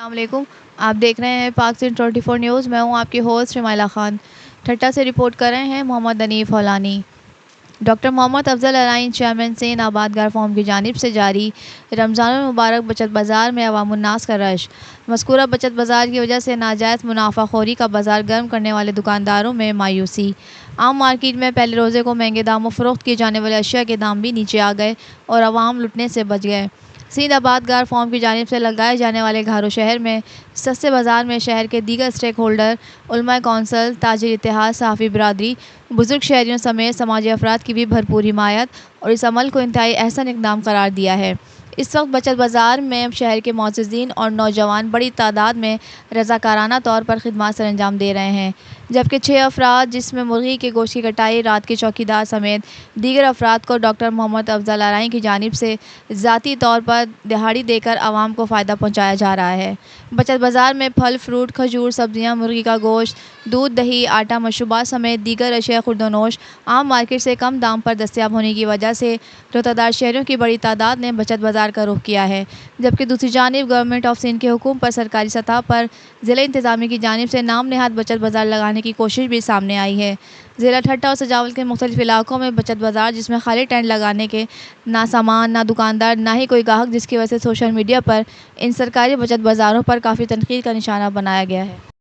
वालेकुम। आप देख रहे हैं पाक सिंह 24 न्यूज़। मैं हूं आपकी होस्ट शमाइला खान। ठट्टा से रिपोर्ट कर रहे हैं Mohammad Hanif Haulani. Doctor Mohammad Afzal Alain chairman Sindh Abadgar forum की जानिब से जारी रमज़ानुल मुबारक बचत बाज़ार में अवामुन्नास का रश। मज़कूरा बचत बाज़ार की वजह से नाजायज़ मुनाफाखोरी का बाज़ार गर्म करने वाले दुकानदारों में मायूसी। आम मार्केट में पहले रोज़े को महंगे दामों फ़रोख्त किए जाने वाले अशिया के दाम भी नीचे आ गए और अवाम लुटने से बच गए। सिंध आबादगार फॉर्म की जानिब से लगाए जाने वाले घारो शहर में सस्ते बाज़ार में शहर के दीगर स्टेक होल्डर, उलमा कौंसल, ताजिर इत्तेहाद, सहाफ़ी बिरादरी, बुज़ुर्ग शहरियों समेत समाजी अफराद की भी भरपूर हिमायत और इस अमल को इंतहाई अहसन इक़दाम करार दिया है। इस वक्त बचत बाज़ार में शहर के मोअज़्ज़िज़ीन और नौजवान बड़ी तादाद में रज़ाकाराना तौर पर खिदमत सर अंजाम दे रहे हैं, जबकि 6 अफराद जिसमें मुर्गी के गोश्त की कटाई, रात के चौकीदार समेत दीगर अफराद को डॉक्टर मोहम्मद अफजल अलाइन की जानिब से ज़ाती तौर पर दिहाड़ी देकर आवाम को फ़ायदा पहुँचाया जा रहा है। बचत बाज़ार में फल, फ्रूट, खजूर, सब्ज़ियाँ, मुर्गी का गोश्त, दूध, दही, आटा, मशरूबात समेत दीगर अशिया खुर्दनोश आम मार्केट से कम दाम पर दस्तयाब होने की वजह से रोतादार शहरियों की बड़ी तादाद ने बचत बाज़ार का रुख किया है, जबकि दूसरी जानिब गवर्नमेंट ऑफ सिंध के हुक्म पर सरकारी सतह पर ज़िला इंतज़ामिया की जानिब से नाम नेहाद बचत बाज़ार लगाने की कोशिश भी सामने आई है। ज़िला ठट्टा और सजावल के मुख्तलिफ इलाकों में बचत बाज़ार जिसमें खाली टेंट लगाने के ना सामान, ना दुकानदार, ना ही कोई ग्राहक, जिसकी वजह से सोशल मीडिया पर इन सरकारी बचत बाज़ारों पर काफ़ी तनकीद का निशाना बनाया गया है।